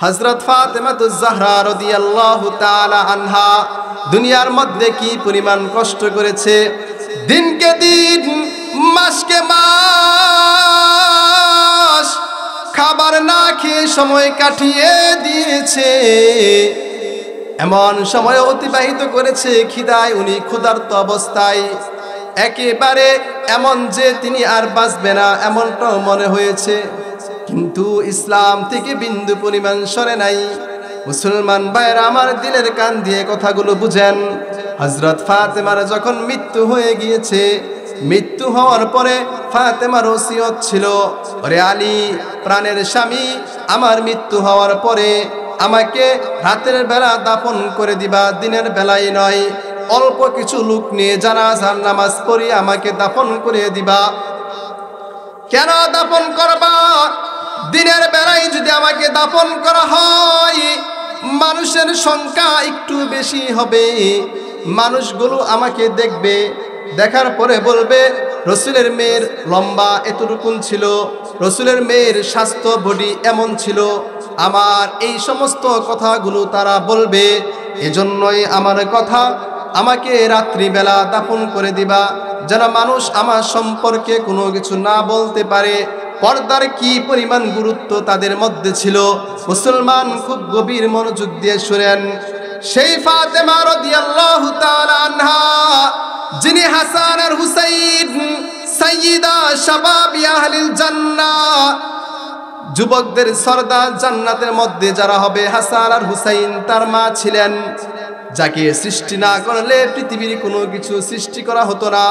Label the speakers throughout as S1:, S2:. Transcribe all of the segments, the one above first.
S1: হযরত ফাতেমাতুজ জাহরা রাদিয়াল্লাহু তাআলা আনহা দুনিয়ার মধ্যে কি পরিমাণ কষ্ট করেছে, দিনকে দিন মাসকে মাস খাবার না খেয়ে সময় কাটিয়ে দিয়েছে। এমন সময় অতিবাহিত করেছে খিদায় উনি ক্ষুধার্ত অবস্থায়, একেবারে এমন যে তিনি আর বাঁচবে না এমনটাও মনে হয়েছে, কিন্তু ইসলাম থেকে বিন্দু পরিমাণ সরে নাই। মুসলমান ভাইরা আমার, দিলের কান দিয়ে কথাগুলো বুঝেন। হযরত ফাতেমার যখন মৃত্যু হয়ে গিয়েছে, মৃত্যু হওয়ার পরে ফাতেমার ওসিয়ত ছিল, ওরে আলী প্রাণের স্বামী, আমার মৃত্যু হওয়ার পরে আমাকে রাতের বেলা দাফন করে দিবা, দিনের বেলায় নয়। অল্প কিছু লোক নিয়ে জানাজার নামাজ পড়ি আমাকে দাফন করে দিবা। কেন দাফন করবা? দিনের বেলায় যদি আমাকে দাফন করা হয়, মানুষের সংখ্যা একটু বেশি হবে, মানুষগুলো আমাকে দেখবে, দেখার পরে বলবে রসুলের মেয়ের লম্বা এতটুকুন ছিল, রসুলের মেয়ের স্বাস্থ্য বডি এমন ছিল। আমার এই সমস্ত কথাগুলো তারা বলবে, এজন্যই আমার কথা, আমাকে রাত্রিবেলা দাফন করে দিবা, যেন মানুষ আমার সম্পর্কে কোনো কিছু না বলতে পারে। পর্দার কি পরিমাণ গুরুত্ব তাদের মধ্যে ছিল, মুসলমান খুব গভীর মনোযোগ দিয়ে শুনেন। সেই ফাতেমা রাদিয়াল্লাহু তাআলা আনহা, যিনি হাসান আর হুসাইন সাইয়্যিদা শাবাবি আহলিল জান্নাহ, যুবকদের সরদার জান্নাতের মধ্যে যারা হবে, হাসান আর হুসাইন তার মা ছিলেন, যাকে সৃষ্টি না করলে পৃথিবীর কোনো কিছু সৃষ্টি করা হতো না,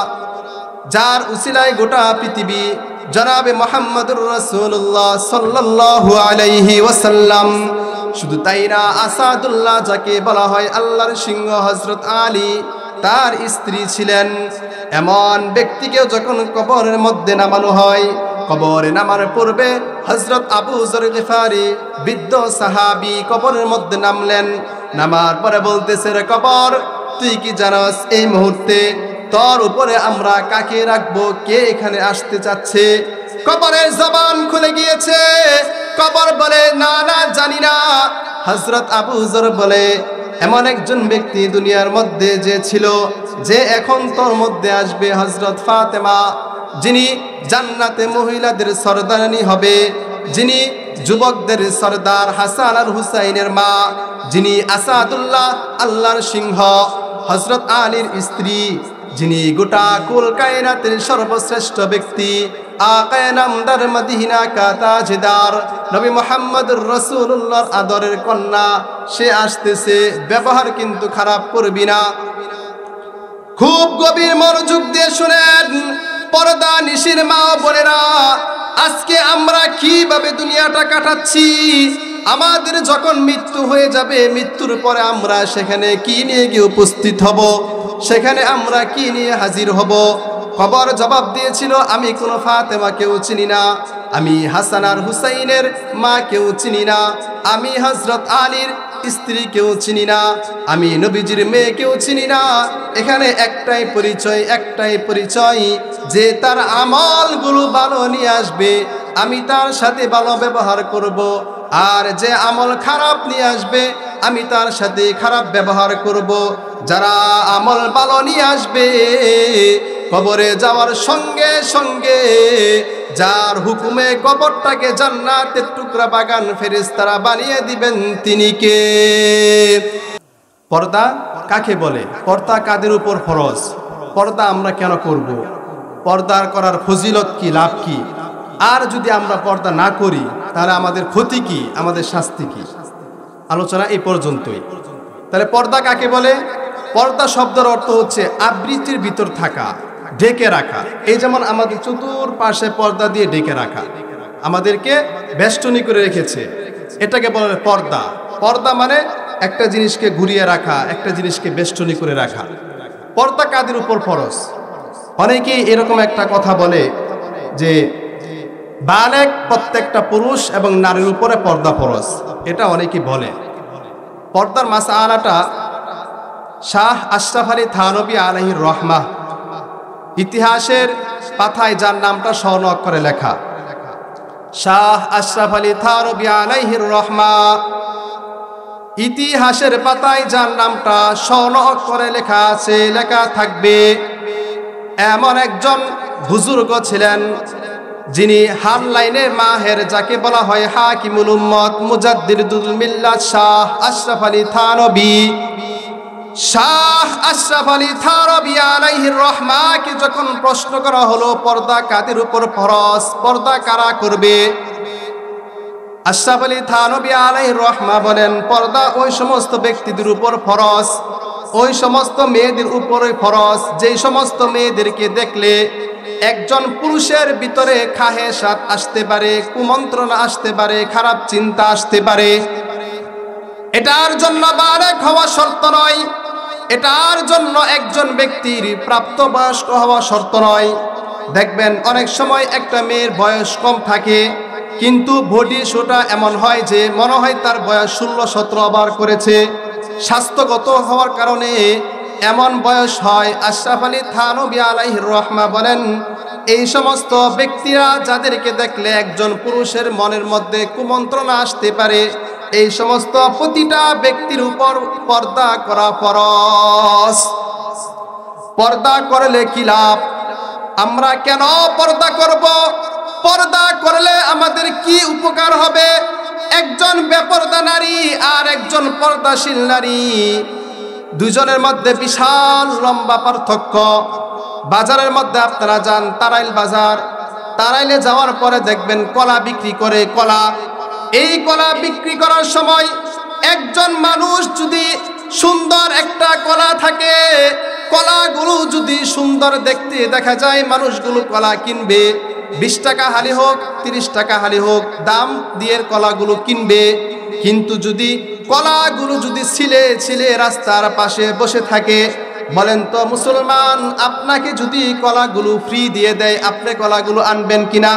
S1: যার উসিলায় গোটা পৃথিবী জনাবে মুহাম্মদুর রাসূলুল্লাহ সাল্লাল্লাহু আলাইহি ওয়াসাল্লাম। শুধু তাই না, আসাদুল্লাহ যাকে বলা হয় আল্লাহর সিংহ হযরত আলী, তার স্ত্রী ছিলেন। এমন ব্যক্তিকে যখন কবরের মধ্যে নামানো হয়, কবরে নামার পূর্বে হযরত আবু যর গিফারি বৃদ্ধ সাহাবী কবরের মধ্যে নামলেন। নামার পরে বলতেছে, রে কবর, তুই কি জানাস এই মুহূর্তে তোর উপরে আমরা কাকে রাখবো, কে এখানে আসতে চাচ্ছে? কবরের জবান খুলে গিয়েছে। কবর বলে, না না, জানি না। হযরত আবু যর বলে, এমন একজন ব্যক্তি দুনিয়ার মধ্যে যে ছিল, যে এখন তোর মধ্যে আসবে, হযরত ফাতেমা, যিনি জান্নাতে মহিলাদের সরদারানি হবে, যিনি যুবকদের সরদার, হাসান আর হুসাইনের মা, যিনি আসাদুল্লাহ আল্লাহর সিংহ হযরত আলীর স্ত্রী, যিনি গোটা কুল কায়নাতের সর্বশ্রেষ্ঠ ব্যক্তি, আকায়ে নামদার মদিনা কা তাজদার নবী মুহাম্মদুর রাসূলুল্লাহর আদরের কন্যা, সে আসতেছে। ব্যবহার কিন্তু খারাপ করবি না। খুব গভীর মনোযোগ দিয়ে শুনেন পর্দা নিশির মা বোনেরা, আজকে আমরা কিভাবে দুনিয়াটা কাটাচ্ছি। আমাদের যখন মৃত্যু হয়ে যাবে, মৃত্যুর পরে আমরা সেখানে কি নিয়ে গিয়ে উপস্থিত হব, সেখানে আমরা কি নিয়ে হাজির হব? কবর জবাব দিয়েছিল, আমি কোনো ফাতেমাকেও চিনি না, আমি হাসান আর হুসাইনের মা কেউ চিনি না, আমি হযরত আলীর স্ত্রী কেউ চিনি না, আমি নবীজির মেয়ে কেউ চিনি না। এখানে একটাই পরিচয়, একটাই পরিচয়, যে তার আমলগুলো ভালো নিয়ে আসবে, আমি তার সাথে ভালো ব্যবহার করব, আর যে আমল খারাপ নিয়ে আসবে, আমি তার সাথে খারাপ ব্যবহার করব। যারা আমল ভালো নিয়ে আসবে, কবরে যাওয়ার সঙ্গে সঙ্গে যার হুকুমে কবরটাকে জান্নাতের টুকরা বাগান ফেরেশতারা বানিয়ে দিবেন, তিনি কে? পর্দা কাকে বলে? পর্দা কাদের উপর ফরজ? পর্দা আমরা কেন করব? পর্দার করার ফজিলত কি, লাভ কি? আর যদি আমরা পর্দা না করি তাহলে আমাদের ক্ষতি কি, আমাদের শাস্তি কি? আলোচনা এই পর্যন্তই। তাহলে পর্দা কাকে বলে? পর্দা শব্দের অর্থ হচ্ছে আবৃত্তির ভিতর থাকা, ঢেকে রাখা। এই যেমন আমাদের চতুর্পাশে পর্দা দিয়ে ঢেকে রাখা, আমাদেরকে বেষ্টনী করে রেখেছে, এটাকে বলে পর্দা। পর্দা মানে একটা জিনিসকে ঘুরিয়ে রাখা, একটা জিনিসকে বেষ্টনী করে রাখা। পর্দা কাদের উপর ফরজ? অনেকেই এরকম একটা কথা বলে যে বালেগ প্রত্যেকটা পুরুষ এবং নারীর উপরে পর্দা ফরজ, এটা অনেকেই বলে। পর্দার মাসআলাটা শাহ আশরাফ আলী থানভী আলাইহির রহমাহ ইতিহাসের পাতায় যার নামটা স্বর্ণ অক্ষরে লেখা, শাহ আশরাফ আলী থানভী আলাইহির রহমাহ ইতিহাসের পাতায় যার নামটা স্বর্ণ অক্ষরে লেখা আছে, লেখা থাকবে, এমন একজন বুজুর্গ ছিলেন যিনি হার লাইনে মাহের, যাকে বলা হয় হাকিমুল উম্মত মুজাদ্দিদুল মিল্লাত শাহ আশরাফ আলী থানভী। শাহ আশরাফ আলী থানভী আলাইহির রহমাকে যখন প্রশ্ন করা হলো পর্দা কাদের উপর ফরজ, পর্দা কারা করবে, আশরাফ আলী থানভী আলাইহির রহমা বলেন, পর্দা ওই সমস্ত ব্যক্তিদের উপর ফরজ, ওই সমস্ত মেয়েদের উপরে ফরজ যেই সমস্ত মেয়েদেরকে দেখলে একজন পুরুষের ভিতরে খাহেসাত আসতে পারে, কুমন্ত্রণা আসতে পারে, খারাপ চিন্তা আসতে পারে। এটার জন্য বালেগ হওয়া শর্ত নয়, এটার জন্য একজন ব্যক্তির প্রাপ্তবয়স্ক হওয়া শর্ত নয়। দেখবেন অনেক সময় একটা মেয়ের বয়স কম থাকে কিন্তু বডি শোটা এমন হয় যে মনে হয় তার বয়স 16-17 বার করেছে। স্বাস্থ্যগত হওয়ার কারণে এমন বয়স হয়। আশরাফ আলী থানভী আলাইহির রহমা বলেন, এই সমস্ত ব্যক্তিরা যাদেরকে দেখলে একজন পুরুষের মনের মধ্যে কুমন্ত্রণা আসতে পারে, এই সমস্ত প্রতিটা ব্যক্তির উপর পর্দা করা ফরজ। পর্দা করলে কি লাভ? আমরা কেন পর্দা করব? পর্দা করলে আমাদের কি উপকার হবে? একজন বেপরদা নারী আর একজন পর্দাশীল নারী, দুজনের মধ্যে বিশাল লম্বা পার্থক্য। বাজারের মধ্যে আপনারা যান, তারাইল বাজার, তারাইলে যাওয়ার পরে দেখবেন কলা বিক্রি করে। কলা, এই কলা বিক্রি করার সময় একজন মানুষ যদি সুন্দর একটা কলা থাকে, কলাগুলো যদি সুন্দর দেখতে দেখা যায়, মানুষগুলো কলা কিনবে। 20 টাকা হালি হোক, 30 টাকা হালি হোক, দাম দিয়ে কলাগুলো কিনবে। কিন্তু যদি কলাগুলো যদি ছিলে ছিলে রাস্তার পাশে বসে থাকে, বলেন তো মুসলমান, আপনাকে যদি কলাগুলো ফ্রি দিয়ে দেয়, আপনি কলাগুলো আনবেন কিনা?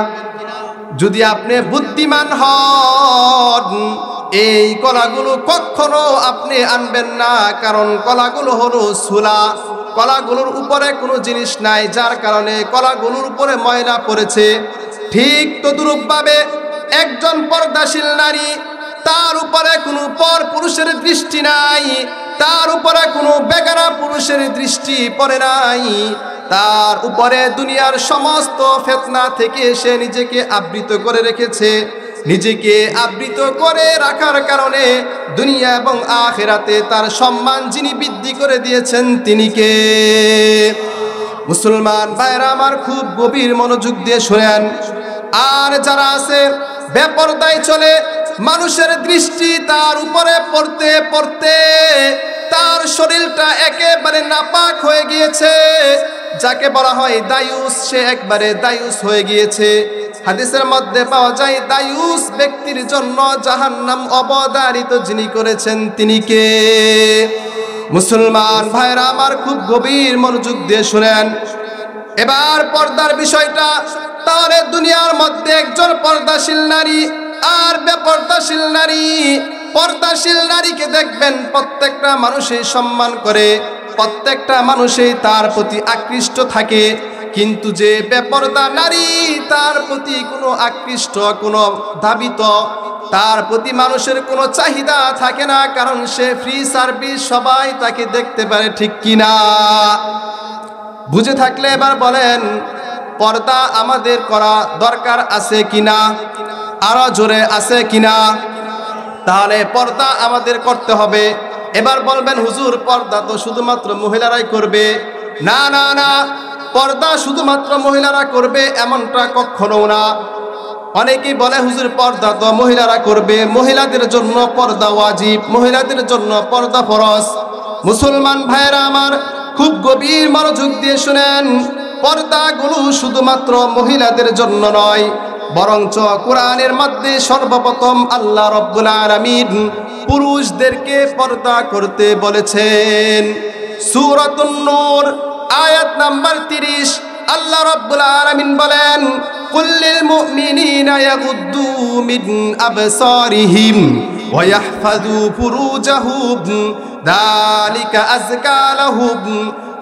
S1: যদি আপনি বুদ্ধিমান হন, এই কলাগুলো কখনো আপনি আনবেন না, কারণ কলাগুলো হলো সুলা, কলাগুলোর উপরে কোনো জিনিস নাই, যার কারণে কলাগুলোর উপরে ময়লা পড়েছে। ঠিক তদ্রূপভাবে একজন পর্দাশীল নারী, তার উপরে কোনো পর পুরুষের দৃষ্টি নাই, তার উপরে কোনো বেগানা পুরুষের দৃষ্টি পড়ে নাই, তার উপরে দুনিয়ার সমস্ত ফিতনা থেকে সে নিজেকে আবৃত করে রেখেছে। নিজেকে আবৃত করে রাখার কারণে দুনিয়া এবং আখিরাতে তার সম্মান যিনি বৃদ্ধি করে দিয়েছেন তিনি কে? মুসলমান ভাইরা আমার, খুব গভীর মনোযোগ দিয়ে শুনেন। আর যারা আছে বেপরদায় চলে, মানুষের দৃষ্টি তার উপরে পড়তে পড়তে তার শরীরটা একেবারে নাপাক হয়ে গিয়েছে, যাকে বলা হয় দায়ুস, সে একবারে দায়ুস হয়ে গিয়েছে। হাদিসের মধ্যে পাওয়া যায়, দায়ুস ব্যক্তির জন্য জাহান্নাম অবধারিত যিনি করেছেন তিনি কে? মুসলমান ভাইরা আমার, খুব গভীর মনোযোগ দিয়ে শুনেন। এবার পর্দার বিষয়টা, তাহলে দুনিয়ার মধ্যে একজন পর্দাশীল নারী আর বেপর্দাশীল নারী, পর্দাশীল নারীকে দেখবেন প্রত্যেকটা মানুষই সম্মান করে, প্রত্যেকটা মানুষই তার প্রতি আকৃষ্ট থাকে। কিন্তু যে বেপর্দা নারী, তার প্রতি কোনো আকৃষ্ট, কোনো ধাবিত, তার প্রতি মানুষের কোনো চাহিদা থাকে না, কারণ সে ফ্রি সার্ভিস, সবাই তাকে দেখতে পারে, ঠিক কিনা? বুঝে থাকলে এবার বলেন, পর্দা আমাদের করা দরকার আছে কিনা? আরো জোরে আছে কিনা? তাহলে পর্দা আমাদের করতে হবে। এবার বলবেন, হুজুর পর্দা তো শুধুমাত্র মহিলারাই করবে। না না না, পর্দা শুধুমাত্র মহিলারা করবে এমনটা কখনো না। অনেকেই বলে, হুজুর পর্দা তো মহিলারা করবে, মহিলাদের জন্য পর্দা ওয়াজিব, মহিলাদের জন্য পর্দা ফরজ। মুসলমান ভাইরা আমার, খুব গভীর মনোযোগ দিয়ে শুনেন। পর্দাগুলো শুধুমাত্র মহিলাদের জন্য নয়, বরঞ্চ কোরআনের মধ্যে সর্বপ্রথম আল্লাহ রাব্বুল আলামিন পুরুষদেরকে পর্দা করতে বলেছেন। সূরাতুন নূর আয়াত নাম্বার 30, আল্লাহ রাব্বুল আলামিন বলেন, কুল্লিল মুমিনিনা ইয়াগুদ্দু মিন আবসারিহিম ওয়া ইয়াহফাযু ফুরুজাহুম যালিকা আযকা লাহুম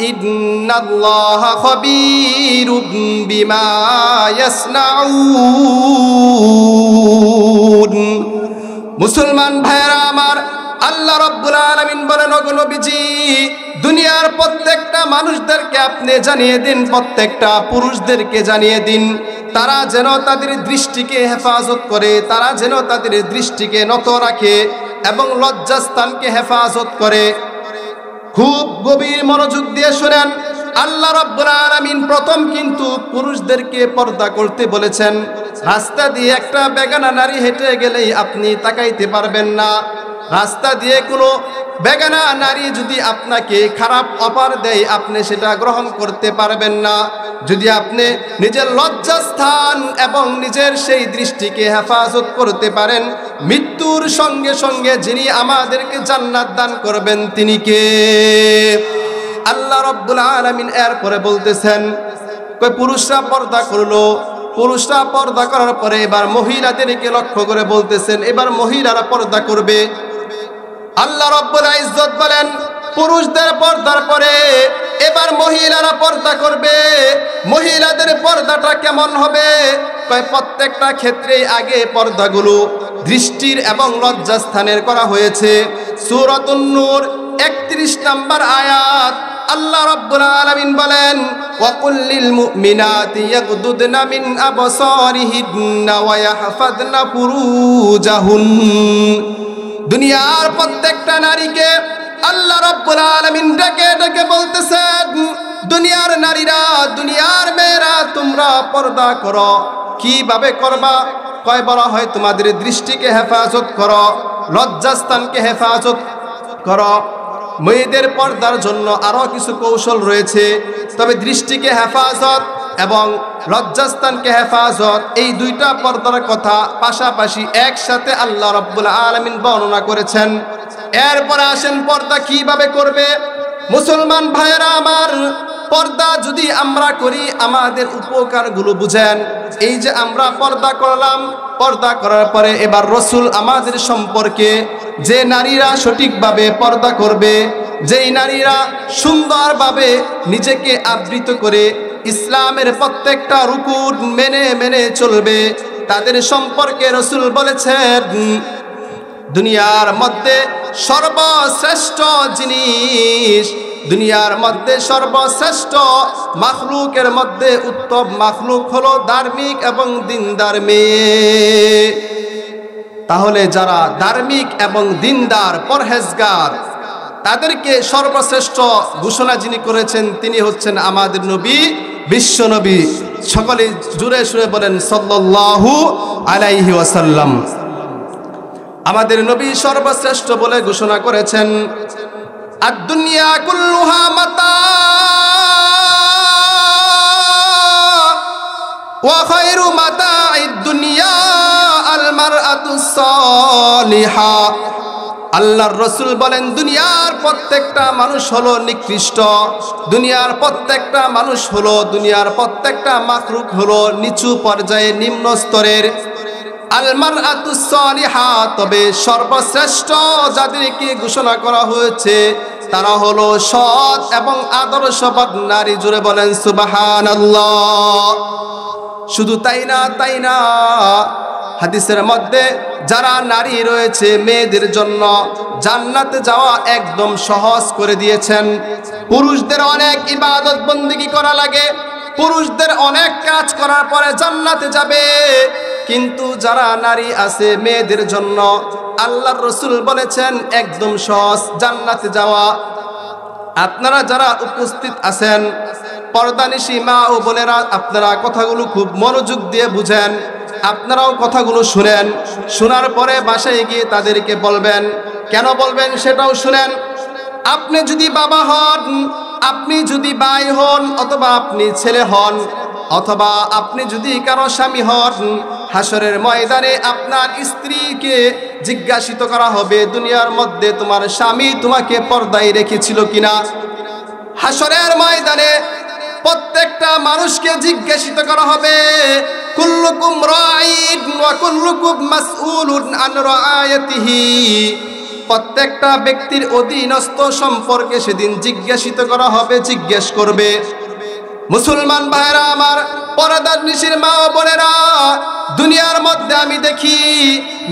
S1: ইন্নাল্লাহা খাবীরুম বিমা ইয়াসনাউন। মুসলমান ভাইরা আমার, আল্লাহ রাব্বুল আলামিন বলেন, ওগো নবীজি, দুনিয়ার প্রত্যেকটা মানুষদেরকে আপনি জানিয়ে দিন, প্রত্যেকটা পুরুষদেরকে জানিয়ে দিন, তারা যেন তাদের দৃষ্টিকে হেফাজত করে, তারা যেন তাদের দৃষ্টিকে নত রাখে এবং লজ্জাস্থানকে হেফাজত করে। খুব গভীর মনোযোগ দিয়ে শুনেন, আল্লাহ রাব্বুল আলামিন প্রথম কিন্তু পুরুষদেরকে পর্দা করতে বলেছেন। রাস্তা দিয়ে একটা বেগানা নারী হেঁটে গেলেই আপনি তাকাইতে পারবেন না। রাস্তা দিয়ে কোনো বেগানা নারী যদি আপনাকে খারাপ অফার দেয়, আপনি সেটা গ্রহণ করতে পারবেন না। যদি আপনি নিজের লজ্জাস্থান এবং নিজের সেই দৃষ্টিকে হেফাজত করতে পারেন, মৃত্যুর সঙ্গে সঙ্গে যিনি আমাদেরকে জান্নাত দান করবেন তিনি কে? আল্লাহ রাব্বুল আলামিন এরপরে বলতেছেন, কই পুরুষরা পর্দা করলো, পুরুষরা পর্দা করার পরে এবার মহিলাদেরকে লক্ষ্য করে বলতেছেন, এবার মহিলারা পর্দা করবে। আল্লাহ রাব্বুল ইজ্জত বলেন, পুরুষদের পর্দার পরে এবার মহিলারা পর্দা করবে। মহিলাদের পর্দাটা কেমন হবে? কয় প্রত্যেকটা ক্ষেত্রেই আগে পর্দাগুলো দৃষ্টির এবং লজ্জাস্থানের করা হয়েছে। সূরাতুন নূর 31 নম্বর আয়াত আল্লাহ রাব্বুল আলামিন বলেন, ওয়া কুল লিল মুমিনাতি ইয়াগদুদনা মিন আবসারিহিন্না ওয়া ইয়াহফাযনা ফুরুজাহুন। দুনিয়ার প্রত্যেকটা নারীকে আল্লাহ রাব্বুল আলামিন ডেকে ডেকে বলতেছেন, দুনিয়ার নারীরা, দুনিয়ার মেয়েরা, তোমরা পর্দা করো। কিভাবে করবা? কয় বলা হয় তোমাদের দৃষ্টিকে হেফাজত করো, লজ্জাস্থানকে হেফাজত করো। মেয়েদের পর্দার জন্য আরো কিছু কৌশল রয়েছে, তবে দৃষ্টিকে হেফাজত এবং লজ্জাস্থানকে হেফাজত, এই দুইটা পর্দার কথা পাশাপাশি একসাথে আল্লাহ রাব্বুল আলামিন বর্ণনা করেছেন। এরপরে আসেন পর্দা কিভাবে করবে। মুসলমান ভাইয়েরা আমার, পর্দা যদি আমরা করি আমাদের উপকারগুলো বুঝেন। এই যে আমরা পর্দা করলাম, পর্দা করার পরে এবার রাসূল আমাদের সম্পর্কে, যে নারীরা সঠিকভাবে পর্দা করবে, যেই নারীরা সুন্দরভাবে নিজেকে আবৃত করে ইসলামের প্রত্যেকটা রুকুন মেনে মেনে চলবে, তাদের সম্পর্কে রাসূল বলেছেন, দুনিয়ার মধ্যে সর্বশ্রেষ্ঠ জিনিস, দুনিয়ার মধ্যে সর্বশ্রেষ্ঠ মাখলুকের মধ্যে উত্তম মাখলুক হলো ধার্মিক এবং দিনদার মেয়ে। তাহলে যারা ধার্মিক এবং দিনদার পরহেজগার, তাদেরকে সর্বশ্রেষ্ঠ ঘোষণা যিনি করেছেন তিনি হচ্ছেন আমাদের নবী, বিশ্ব নবী। সকলে জুড়ে সুরে বলেন সাল্লাল্লাহু আলাইহি ওয়াসাল্লাম। আমাদের নবী সর্বশ্রেষ্ঠ বলে ঘোষণা করেছেন, আদ-দুনিয়া কুল্লুহা মাতা ওয়া খায়রু মাতা'id দুনিয়া আল মারআতুস সালিহা। আল্লাহর রাসূল বলেন, দুনিয়ার প্রত্যেকটা মানুষ হলো নিকৃষ্ট, দুনিয়ার প্রত্যেকটা মানুষ হলো, দুনিয়ার প্রত্যেকটা মাখলুক হলো নিচু পর্যায়ে, নিম্ন স্তরের। আল মারআতুস সালিহা, তবে সর্বশ্রেষ্ঠ যাদেরকে ঘোষণা করা হয়েছে তারা হলো সৎ এবং আদর্শবান নারী। জুড়ে বলেন সুবহানাল্লাহ। শুধু তাই না, হাদিসের মধ্যে যারা নারী রয়েছে মেয়েদের জন্য জান্নাতে যাওয়া একদম সহজ করে দিয়েছেন। পুরুষদের অনেক ইবাদত বন্দেগী করা লাগে, পুরুষদের অনেক কাজ করার পরে জান্নাতে যাবে, কিন্তু যারা নারী আছে মেয়েদের জন্য আল্লাহর রাসূল বলেছেন একদম সহজ জান্নাতে যাওয়া। আপনারা যারা উপস্থিত আছেন, পর্দানিশী মা ও বোনেরা, আপনারা কথাগুলো খুব মনোযোগ দিয়ে বুঝেন, আপনারাও কথাগুলো শুনেন। শোনার পরে বাসায় গিয়ে তাদেরকে বলবেন। কেন বলবেন সেটাও শুনেন। আপনি যদি বাবা হন, আপনি যদি ভাই হন, অথবা আপনি ছেলে হন, অথবা আপনি যদি কারো স্বামী হন, হাসরের ময়দানে আপনার স্ত্রীকে জিজ্ঞাসিত করা হবে, দুনিয়ার মধ্যে তোমার স্বামী তোমাকে পর্দায় রেখেছিল কিনা। হাসরের ময়দানে প্রত্যেকটা মানুষকে জিজ্ঞাসিত করা হবে, কুল্লুকুম রাঈন ওয়া কুল্লুকুম মাসউলুন আন রাআয়াতিহি। প্রত্যেকটা ব্যক্তির অধীনস্থ সম্পর্কে সেদিন জিজ্ঞাসিত করা হবে, জিজ্ঞেস করবে। মুসলমান ভাইরা আমার, পর্দার নিশির মা ও বোনেরা, দুনিয়ার মধ্যে আমি দেখি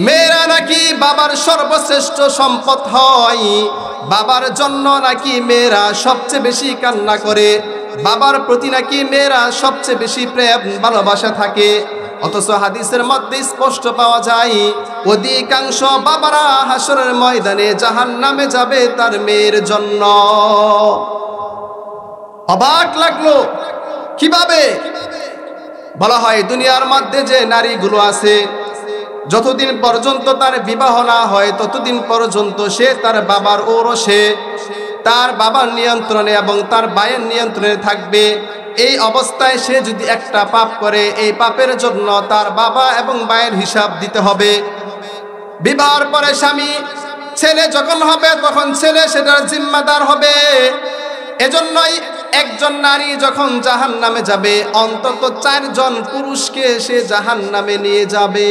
S1: মেয়েরা নাকি বাবার সর্বশ্রেষ্ঠ সম্পদ হয়, বাবার জন্য নাকি মেয়েরা সবচেয়ে বেশি কান্না করে, বাবার প্রতি নাকি মেয়েরা সবচেয়ে বেশি প্রেম ভালোবাসা থাকে। অথচ হাদিসের মধ্যে স্পষ্ট পাওয়া যায় অধিকাংশ বাবারা হাসরের ময়দানে জাহান্নামে যাবে তার মেয়ের জন্য। অবাক লাগলো কিভাবে? বলা হয় দুনিয়ার মধ্যে যে নারীগুলো আছে, যতদিন পর্যন্ত তার বিবাহ না হয় ততদিন পর্যন্ত সে তার বাবার ঔরসে, তার বাবার নিয়ন্ত্রণে এবং তার ভাইয়ের নিয়ন্ত্রণে থাকবে। এই অবস্থায় সে যদি একটা পাপ করে, এই পাপের জন্য তার বাবা এবং ভাইয়ের হিসাব দিতে হবে। বিবাহের পরে স্বামী ছেলে যখন হবে তখন ছেলে সেটার জিম্মাদার হবে। এজন্যই একজন নারী যখন জাহান্নামে যাবে অন্তত 4 জন পুরুষকে সে জাহান্নামে নিয়ে যাবে।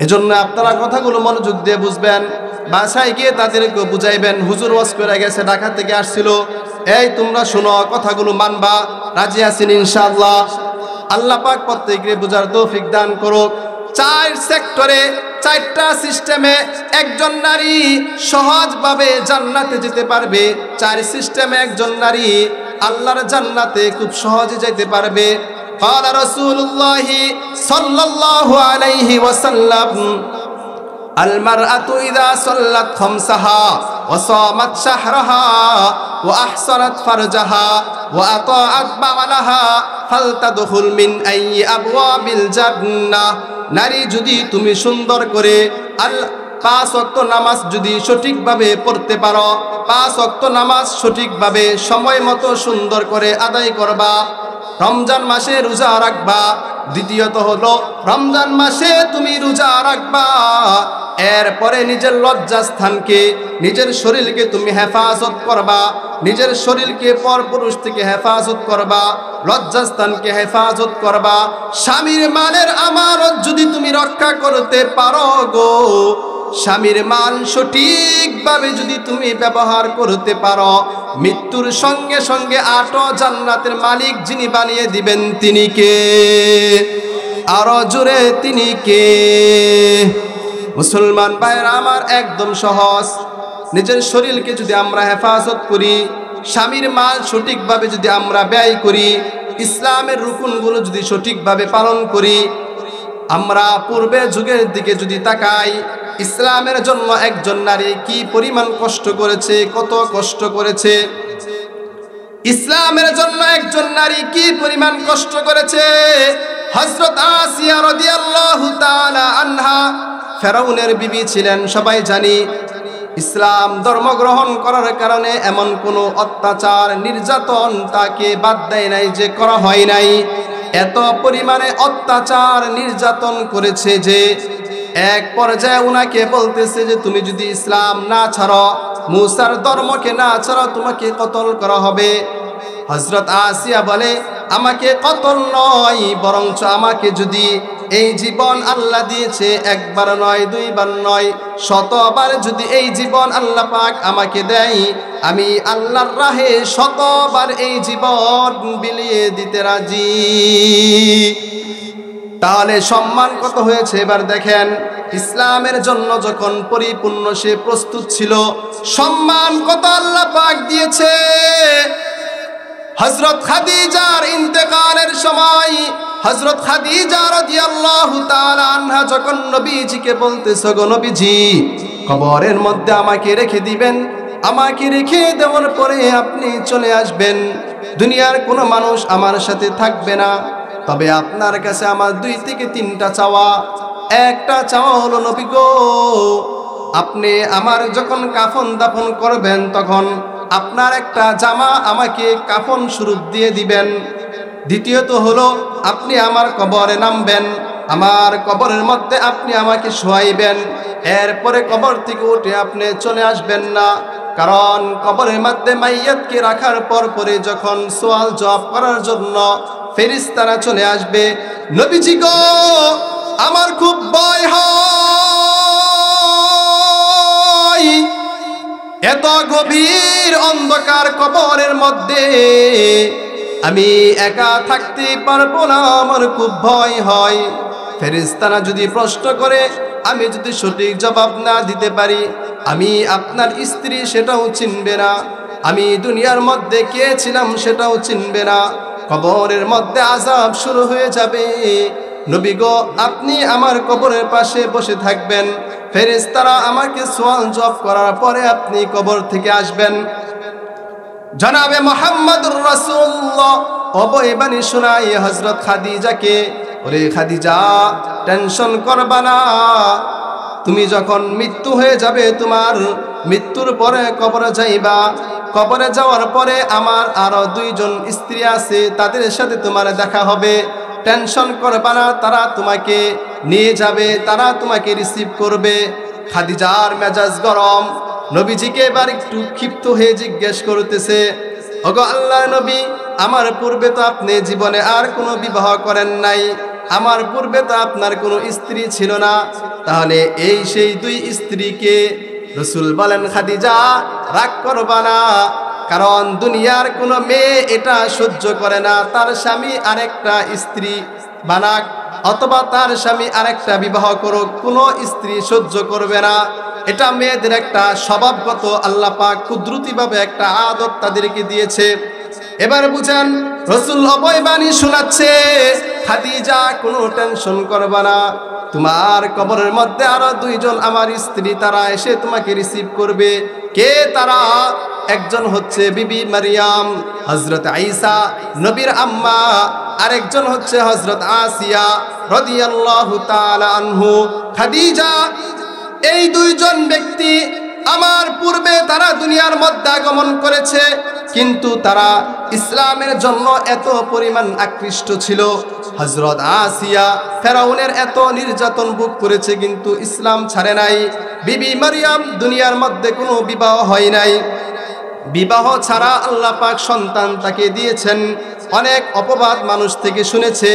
S1: এজন্য আপনারা কথাগুলো মনোযোগ দিয়ে বুঝবেন, বাসায় গিয়ে তাদেরকে বুঝাইবেন। হুজুর ওয়াজ করে গেছে, ঢাকা থেকে আসছিল, এই তোমরা শোনো, কথাগুলো মানবা, রাজি আছেন ইনশাআল্লাহ। আল্লাহ পাক প্রত্যেককে বুঝার তৌফিক দান করুক। 4 সেক্টরে 4টা সিস্টেমে একজন নারী সহজভাবে জান্নাতে যেতে পারবে। 4 সিস্টেমে একজন নারী আল্লাহর জান্নাতে খুব সহজে যেতে পারবে। قال رسول الله صلى الله عليه وسلم المرأة إذا صلت خمسها وصامت شهرها وأحصنت فرجها وأطاعت بعلها فلتدخل من أي أبواب الجنة। নারী যদি তুমি সুন্দর করে 5 ওয়াক্ত নামাজ যদি সঠিকভাবে পড়তে পারো, 5 ওয়াক্ত নামাজ সঠিকভাবে সময় মতো সুন্দর করে আদায় করবা, রমজান মাসে রোজা রাখবা, দ্বিতীয়ত হলো রমজান মাসে তুমি রোজা রাখবা, এরপরে নিজের লজ্জাস্থানকে, নিজের শরীরকে তুমি হেফাজত করবা, নিজের শরীরকে পরপুরুষ থেকে হেফাজত করবা, লজ্জাস্থানকে হেফাজত করবা, স্বামীর মালের আমানত যদি তুমি রক্ষা করতে পারো গো, স্বামীর মাল সঠিকভাবে যদি তুমি ব্যবহার করতে পারো, মৃত্যুর সঙ্গে সঙ্গে 8 জান্নাতের মালিক যিনি বানিয়ে দিবেন তিনি কে? আরো জোরে তিনি কে? মুসলমান ভাইরা আমার, একদম সহজ। নিজের শরীরকে যদি আমরা হেফাজত করি, স্বামীর মাল সঠিকভাবে যদি আমরা ব্যয় করি, ইসলামের রুকুনগুলো যদি সঠিকভাবে পালন করি, আমরা পূর্বের যুগের দিকে যদি তাকাই, ইসলামের জন্য একজন নারী কি পরিমাণ কষ্ট করেছে, কত কষ্ট করেছে। ইসলামের জন্য একজন নারী কি পরিমাণ কষ্ট করেছে। হযরত আসিয়া রাদিয়াল্লাহু তাআলা আনহা ফেরাউনের বিবি ছিলেন, সবাই জানি। ইসলাম ধর্ম গ্রহণ করার কারণে এমন কোনো অত্যাচার নির্যাতন তাকে বাদ দেয় নাই যে করা হয় নাই। এত পরিমাণে অত্যাচার নির্যাতন করেছে যে এক পর্যায়ে উনাকে বলতেছে যে তুমি যদি ইসলাম না ছাড়ো, মুসার ধর্মকে না ছাড়ো, তোমাকে কতল করা হবে। হযরত আসিয়া বলে, আমাকে কতল নয়, বরঞ্চ আমাকে যদি এই জীবন আল্লাহ দিয়েছে, একবার নয়, 2 বার নয়, 100বার যদি এই জীবন আল্লাহ পাক আমাকে দেয়, আমি আল্লাহর রাহে 100বার এই জীবন বিলিয়ে দিতে রাজি। তাহলে সম্মান কত হয়েছে এবার দেখেন। ইসলামের জন্য যখন পরিপূর্ণ সে প্রস্তুত ছিল, সম্মান কত আল্লাহ পাক দিয়েছে। হযরত খাদিজার ইন্তেকালের সময় হযরত খাদিজা রাদিয়াল্লাহু তাআলা আনহা যখন নবীজিকে বলতেছে, গো নবীজি, কবরের মধ্যে আমাকে রেখে দিবেন, আমাকে রেখে দেওয়ার পরে আপনি চলে আসবেন, দুনিয়ার কোনো মানুষ আমার সাথে থাকবে না, তবে আপনার কাছে আমার 2 থেকে 3টা চাওয়া। একটা চাওয়া হলো, নবী গো, আপনি আমার যখন কাফন দাফন করবেন তখন আপনার একটা জামা আমাকে কাফন স্বরূপ দিয়ে দিবেন। দ্বিতীয়ত হলো, আপনি আমার কবরে নামবেন, আমার কবরের মধ্যে আপনি আমাকে শোয়াইবেন, এরপরে কবর থেকে উঠে আপনি চলে আসবেন না, কারণ কবরের মধ্যে মাইয়াতকে রাখার পর পরে যখন সওয়াল জবাব করার জন্য ফেরেশতারা চলে আসবে, নবীজি গো, আমার খুব ভয় হয়, এত গভীর অন্ধকার কবরের মধ্যে আমি একা থাকতে পারবো না, আমার খুব ভয় হয়। ফেরেশতারা যদি প্রশ্ন করে, আমি যদি সঠিক জবাব না দিতে পারি, আমি আপনার স্ত্রী সেটাও চিনবে না, আমি দুনিয়ার মধ্যে কে ছিলাম সেটাও চিনবে না, কবরের মধ্যে আযাব শুরু হয়ে যাবে। নবী গো, আপনি আমার কবরের পাশে বসে থাকবেন, ফেরেশতারা আমাকে সওয়াল জবাব করার পরে আপনি কবর থেকে আসবেন। জনাবে মুহাম্মদুর রাসূলুল্লাহ অবৈ বাণী শোনায় হযরত খাদিজাকে, ওরে খাদিজা, টেনশন করবা না, তুমি যখন মৃত্যু হয়ে যাবে, তোমার মৃত্যুর পরে কবরে যাইবা, কবরে যাওয়ার পরে আমার আরো 2 জন স্ত্রী আছে, তাদের সাথে তোমার দেখা হবে, টেনশন করবা না, তারা তোমাকে নিয়ে যাবে, তারা তোমাকে রিসিভ করবে। খাদিজার মেজাজ গরম, নবীজিকে এবার একটু ক্ষিপ্ত হয়ে জিজ্ঞেস করতেছে, ওগো আল্লাহর নবী, আমার পূর্বে তো আপনি জীবনে আর কোনো বিবাহ করেন নাই, আমার পূর্বে তো আপনার কোনো স্ত্রী ছিল না, তাহলে এই সেই 2 স্ত্রীকে? রাসূল বলেন, খাদিজা, রাগ করবা না, কারণ দুনিয়ার কোনো মেয়ে এটা সহ্য করে না তার স্বামী আরেকটা স্ত্রী বানাক, অথবা তার স্বামী আরেকটা বিবাহ করুক, কোনো স্ত্রী সহ্য করবে না। এটা মেয়েদের একটা স্বভাবগত, আল্লাহ পাক কুদরতিভাবে একটা আদত তাদেরকে দিয়েছে। এবার বুঝেন, রাসূল অবৈ বাণী শোনাচ্ছে, খাদিজা কোনো টেনশন করবা না, তোমার কবরের মধ্যে আরো 2 জন আমার স্ত্রী, তারা এসে তোমাকে রিসিভ করবে। কে তারা? একজন হচ্ছে বিবি মারিয়াম, হযরত ঈসা নবীর আম্মা, আরেকজন হচ্ছে হযরত আসিয়া রাদিয়াল্লাহু তাআলা আনহু। খাদিজা, এই 2 জন ব্যক্তি আমার পূর্বে তারা দুনিয়ার মধ্যে আগমন করেছে, কিন্তু তারা ইসলামের জন্য এত পরিমাণ আকৃষ্ট ছিল। হযরত আসিয়া ফেরাউনের এত নির্যাতন ভোগ করেছে, কিন্তু ইসলাম ছাড়ে নাই। বিবি মারিয়াম দুনিয়ার মধ্যে কোনো বিবাহ হয় নাই, বিবাহ ছাড়া আল্লাহ পাক সন্তান তাকে দিয়েছেন। অনেক অপবাদ মানুষ থেকে শুনেছে,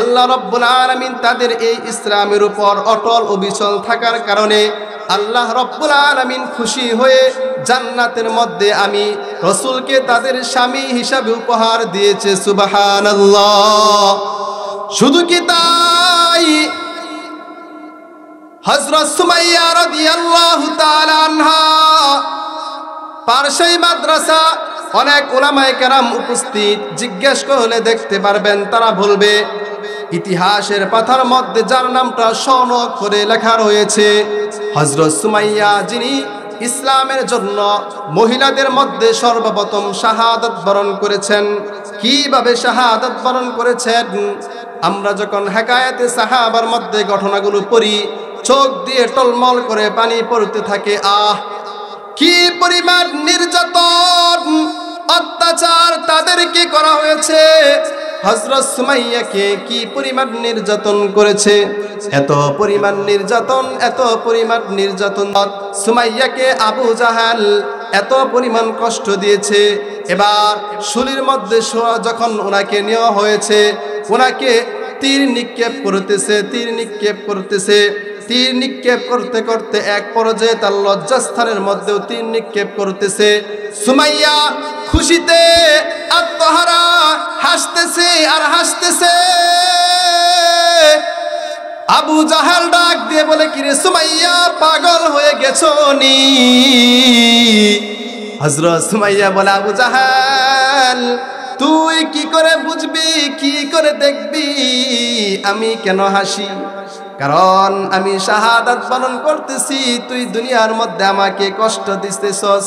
S1: আল্লাহ রাব্বুল আলামিন তাদের এই ইসলামের উপর অটল অবিচল থাকার কারণে আল্লাহ রাব্বুল আলামিন খুশি হয়ে জান্নাতের মধ্যে আমি রাসূলকে তাদের স্বামী হিসাবে উপহার দিয়েছে। সুবহানাল্লাহ। শুধু কি তাই, হযরত সুমাইয়া রাদিয়াল্লাহু তাআলা আনহা, পারসী মাদ্রাসা, অনেক উলামায়ে কেরাম উপস্থিত, জিজ্ঞেস করলে দেখতে পারবেন তারা বলবে, ইতিহাসের পাতার মধ্যে যার নামটা স্বর্ণ করে লেখা রয়েছে, হযরত সুমাইয়া, যিনি ইসলামের জন্য মহিলাদের মধ্যে সর্বপ্রথম শাহাদাত বরণ করেছেন। কিভাবে শাহাদাত বরণ করেছেন? আমরা যখন হেকায়েতে সাহাবার মধ্যে ঘটনাগুলো পড়ি, চোখ দিয়ে টলমল করে পানি পড়তে থাকে। আহ, কি পরিমাণ নির্যাতন অত্যাচার তাদেরকে করা হয়েছে। হযরত সুমাইয়াকে কি পরিমাণ নির্যাতন করেছে, এত পরিমাণ নির্যাতন, এত পরিমাণ নির্যাতন। সুমাইয়াকে আবু জাহাল এত পরিমাণ কষ্ট দিয়েছে। এবার শুলির মধ্যে যখন ওনাকে নেওয়া হয়েছে, ওনাকে তীর নিক্ষেপ করতেছে, তীর নিক্ষেপ করতেছে, তীর নিক্ষেপ করতে করতে এক পর্যায়ে তার লজ্জাস্থানের মধ্যেও তীর নিক্ষেপ করতেছে। সুমাইয়া খুশিতে আত্মহারা, হাসতেছে আর হাসতেছে। আবু জাহাল ডাক দিয়ে বলে, কিরে সুমাইয়া, পাগল হয়ে গেছো নি? হযরত সুমাইয়া বলে, আবু জাহাল, তুই কি করে বুঝবি, কি করে দেখবি আমি কেন হাসি? কারণ আমি শাহাদাত পালন করতেছি, তুই দুনিয়ার মধ্যে আমাকে কষ্ট দিতেছস,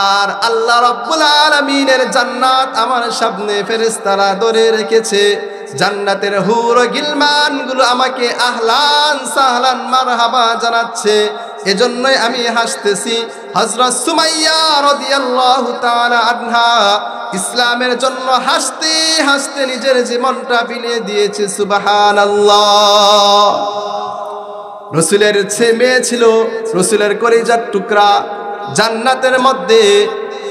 S1: আর আল্লাহ রাব্বুল আলামিনের জান্নাত আমার সামনে ফেরেশতারা ধরে রেখেছে। জান্নাতের হুর ও গিলমান গুলো আমাকে আহলান সাহলান মারহাবা জানাচ্ছে, এজন্যই আমি হাসতেছি। হযরত সুমাইয়া রাদিয়াল্লাহু তাআলা আনহা ইসলামের জন্য হাসতে হাসতে নিজের জীবনটা বিলিয়ে দিয়েছে। সুবহানাল্লাহ। রাসূলের মেয়ে ছিল, রাসূলের কলিজার টুকরা। জান্নাতের মধ্যে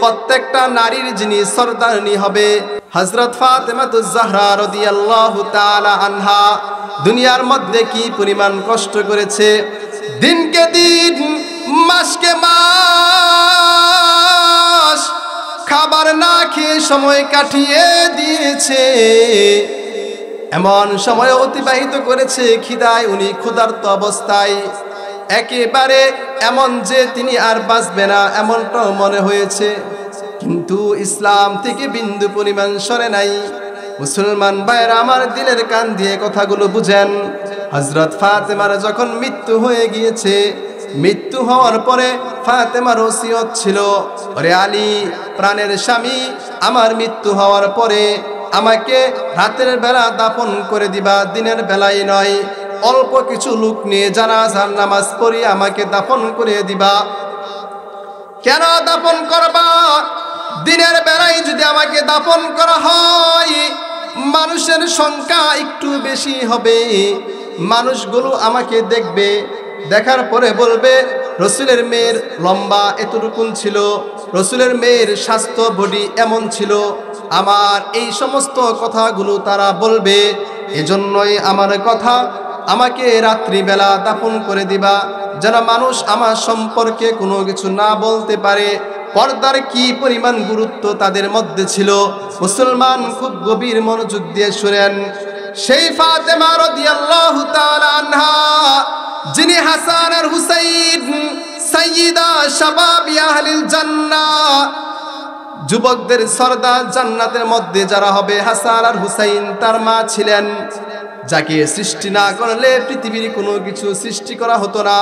S1: প্রত্যেকটা নারীর যিনি সরদারনি হবে, হযরত ফাতেমাতুজ জাহরা রাদিয়াল্লাহু তাআলা আনহা দুনিয়ার মধ্যে কি পরিমাণ কষ্ট করেছে। দিনকে দিন, মাসকে মাস খাবার না খেয়ে সময় কাটিয়ে দিয়েছে, এমন সময় অতিবাহিত করেছে খিদায় উনি ক্ষুধার্ত অবস্থায়, একেবারে এমন যে তিনি আর বাঁচবে না এমনটাও মনে হয়েছে, কিন্তু ইসলাম থেকে বিন্দু পরিমাণ সরে নাই। মুসলমান ভাইরা আমার, দিলের কান দিয়ে কথাগুলো বুঝেন। হযরত ফাতেমার যখন মৃত্যু হয়ে গিয়েছে, মৃত্যু হওয়ার পরে ফাতেমার ওসিয়ত ছিল, ওরে আলী প্রাণের স্বামী, আমার মৃত্যু হওয়ার পরে আমাকে রাতের বেলা দাফন করে দিবা, দিনের বেলায় নয়। অল্প কিছু লোক নিয়ে জানাজার নামাজ পড়িয়ে আমাকে দাফন করে দিবা। কেন দাফন করবা? দিনের বেলায় যদি আমাকে দাফন করা হয়, মানুষের সংখ্যা একটু বেশি হবে, মানুষগুলো আমাকে দেখবে, দেখার পরে বলবে রসুলের মেয়ের লম্বা এতটুকুন ছিল, রসুলের মেয়ের স্বাস্থ্য বডি এমন ছিল, আমার এই সমস্ত কথাগুলো তারা বলবে। এজন্যই আমার কথা, আমাকে রাত্রিবেলা দাফন করে দিবা, যেন মানুষ আমার সম্পর্কে কোনো কিছু না বলতে পারে। পর্দার কি পরিমাণ গুরুত্ব তাদের মধ্যে ছিল, মুসলমান খুব গভীর মনোযোগ দিয়ে শুনেন। সেই ফাতেমা রাদিয়াল্লাহু তাআলা আনহা, যিনি হাসান আর হুসাইন সাইয়্যিদা শাবাবি আহলিল জান্নাহ, যুবকদের সরদার জান্নাতের মধ্যে যারা হবে, হাসান আর হুসাইন তার মা ছিলেন, যাকে সৃষ্টি না করলে পৃথিবীর কোনো কিছু সৃষ্টি করা হতো না,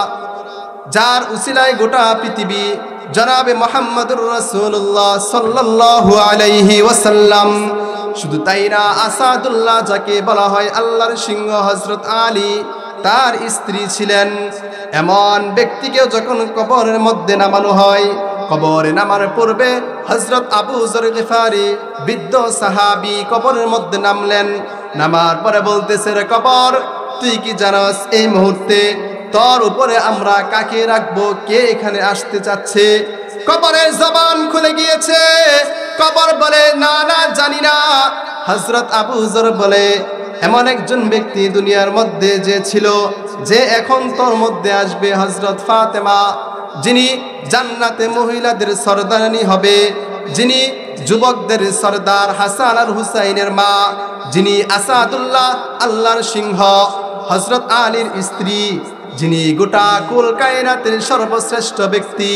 S1: যার উসিলায় গোটা পৃথিবী জনাবে মুহাম্মদুর রাসূলুল্লাহ সাল্লাল্লাহু আলাইহি ওয়াসাল্লাম। শুধু তাই না, আসাদুল্লাহ যাকে বলা হয় আল্লাহর সিংহ হযরত আলী, তার স্ত্রী ছিলেন। এমন ব্যক্তিকে যখন কবরের মধ্যে নামানো হয়, কবরে নামার পূর্বে হযরত আবু যর গিফারি বৃদ্ধ সাহাবী কবরের মধ্যে নামলেন। নামার পরে বলতেছে, রে কবর, তুই কি জানাস এই মুহূর্তে তোর উপরে আমরা কাকে রাখবো, কে এখানে আসতে চাচ্ছে? কবরের জবান খুলে গিয়েছে। কবর বলে, না না, জানি না। হযরত আবু যর বলে, এমন একজন ব্যক্তি দুনিয়ার মধ্যে যে ছিল, যে এখন তোর মধ্যে আসবে, হযরত ফাতেমা, যিনি জান্নাতে মহিলাদের সরদারানি হবে, যিনি যুবকদের সরদার, হাসান আর হুসাইনের মা, যিনি আসাদুল্লাহ আল্লাহর সিংহ হযরত আলীর স্ত্রী, যিনি গোটা কুল কায়নাতের সর্বশ্রেষ্ঠ ব্যক্তি,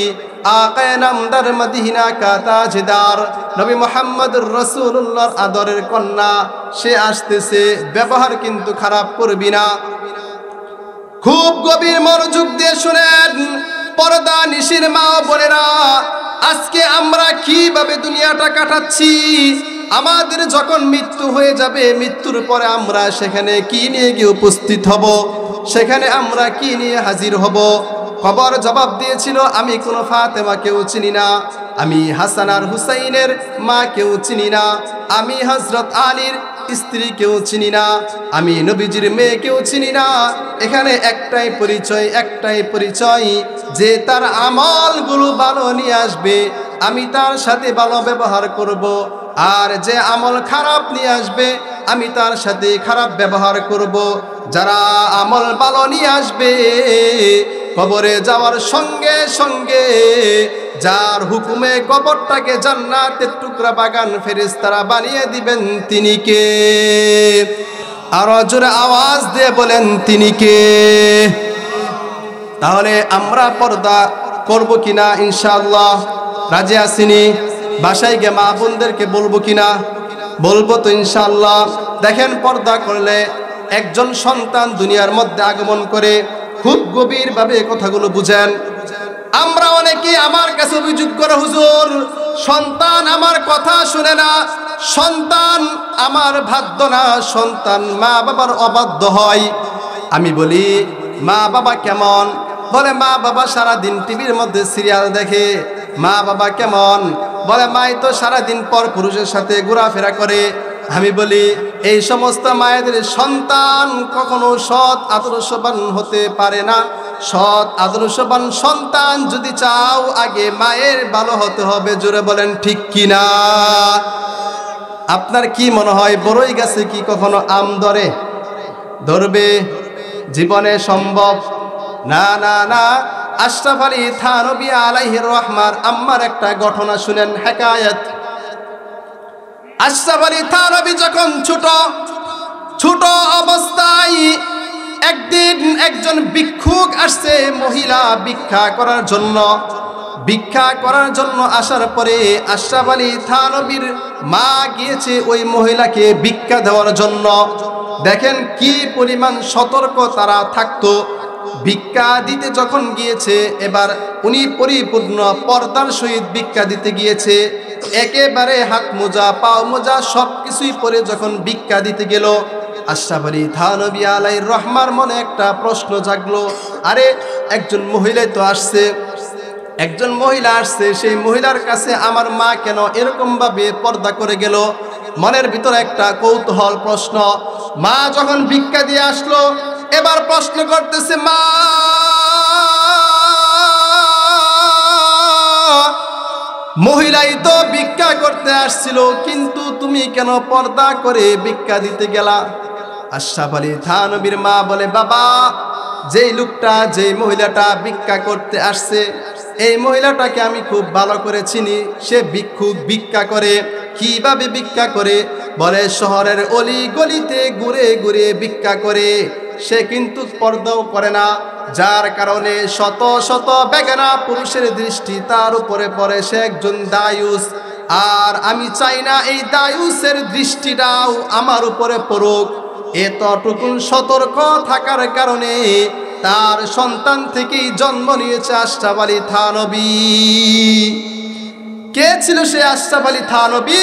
S1: আকায়ে নামদার মদিনা কা তাজদার নবী মুহাম্মদুর রাসূলুল্লাহর আদরের কন্যা, সে আসতেছে। ব্যবহার কিন্তু খারাপ করবি না। খুব গভীর মনোযোগ দিয়ে শুনেন, পর্দা নিশির মা বোনেরা, আজকে আমরা কিভাবে দুনিয়াটা কাটাচ্ছি। আমাদের যখন মৃত্যু হয়ে যাবে, মৃত্যুর পরে আমরা সেখানে কি নিয়ে গিয়ে উপস্থিত হব, সেখানে আমরা কি নিয়ে হাজির হব? কবর জবাব দিয়েছিল, আমি কোনো ফাতেমাকেও চিনি না, আমি হাসান আর হুসাইনের মা কেউ চিনি না, আমি হযরত আলীর স্ত্রী কেউ চিনি না, আমি নবীজির মেয়ে কেউ চিনি না। এখানে একটাই পরিচয়, একটাই পরিচয়, যে তার আমলগুলো ভালো নিয়ে আসবে, আমি তার সাথে ভালো ব্যবহার করব, আর যে আমল খারাপ নিয়ে আসবে, আমি তার সাথে খারাপ ব্যবহার করব। যারা আমল ভালো নিয়ে আসবে, কবরে যাওয়ার সঙ্গে সঙ্গে যার হুকুমে কবরটাকে জান্নাতের টুকরা বাগান ফেরেশতারা বানিয়ে দিবেন, তিনি কে? আরো জোরে আওয়াজ দিয়ে বলেন, তিনি কে? তাহলে আমরা পর্দা করব কিনা? ইনশাআল্লাহ রাজি আসিনি? বাসায় গিয়ে মা বোনদেরকে বলবো কিনা? বলবো তো ইনশাআল্লাহ। দেখেন, পর্দা করলে একজন সন্তান দুনিয়ার মধ্যে আগমন করে। খুব গভীরভাবে কথাগুলো বুঝেন। আমরা অনেকে আমার কাছে অভিযোগ করে, হুজুর, সন্তান আমার কথা শুনে না, সন্তান আমার বাধ্য না, সন্তান মা বাবার অবাধ্য হয়। আমি বলি, মা বাবা কেমন? বলে, মা বাবা সারাদিন টিভির মধ্যে সিরিয়াল দেখে। মা বাবা কেমন? বলে, মাই তো সারাদিন পর পুরুষের সাথে ঘোরাফেরা করে। আমি বলি, এই সমস্ত মায়েদের সন্তান কখনো সৎ আদর্শবান হতে পারে না। সৎ আদর্শবান সন্তান যদি চাও, আগে মায়ের ভালো হতে হবে। জোরে বলেন ঠিক কিনা? আপনার কি মনে হয়, বড়ই গাছে কি কখনো আম ধরে? ধরবে? জীবনে সম্ভব না, না, না। আশরাফ আলী থানভী আলাইহির রহমার আম্মার একটা ঘটনা শুনেন, হেকায়াত। আশরাফ আলী থানভী যখন ছোট অবস্থায় একদিন একজন ভিক্ষুক আসছে, মহিলা ভিক্ষা করার জন্য আসার পরে আশরাফ আলী থানভীর মা গিয়েছে ওই মহিলাকে ভিক্ষা দেওয়ার জন্য। দেখেন কি পরিমাণ সতর্ক তারা থাকতো। ভিক্ষা দিতে যখন গিয়েছে, এবার উনি পরিপূর্ণ পর্দার সহিত ভিক্ষা দিতে গিয়েছে, একেবারে হাত মোজা পাও মোজা সবকিছুই পরে যখন ভিক্ষা দিতে গেল, আশরাফ আলী থানভী আলাইহির রহমার মনে একটা প্রশ্ন জাগলো, আরে একজন মহিলা আসছে, সেই মহিলার কাছে আমার মা কেন এরকম ভাবে পর্দা করে গেল? মনের ভিতরে একটা কৌতূহল প্রশ্ন। মা যখন ভিক্ষা দিয়ে আসলো, এবার প্রশ্ন করতেছে, মা মহিলাই তো ভিক্ষা করতে আসছিল, কিন্তু তুমি কেন পর্দা করে ভিক্ষা দিতে গেলা? আশরাফ আলী থানভীর মা বলে, বাবা যেই মহিলাটা ভিক্ষা করতে আসছে, এই মহিলাটাকে আমি খুব ভালো করে চিনি। সে ভিক্ষা করে। কিভাবে ভিক্ষা করে? বলে শহরের অলি গলিতে ঘুরে ঘুরে ভিক্ষা করে। সে কিন্তু পর্দাও করে না, যার কারণে শত শত বেগানা পুরুষের দৃষ্টি তার উপরে পড়ে। সে একজন দায়ুস, আর আমি চাই না এই দায়ুসের দৃষ্টিটাও আমার উপরে পড়ুক। এতটুকুন সতর্ক থাকার কারণে তার সন্তান থেকেই জন্ম নিয়েছে আশরাফ আলী থানভী। কে ছিল সে আশরাফ আলী থানভী?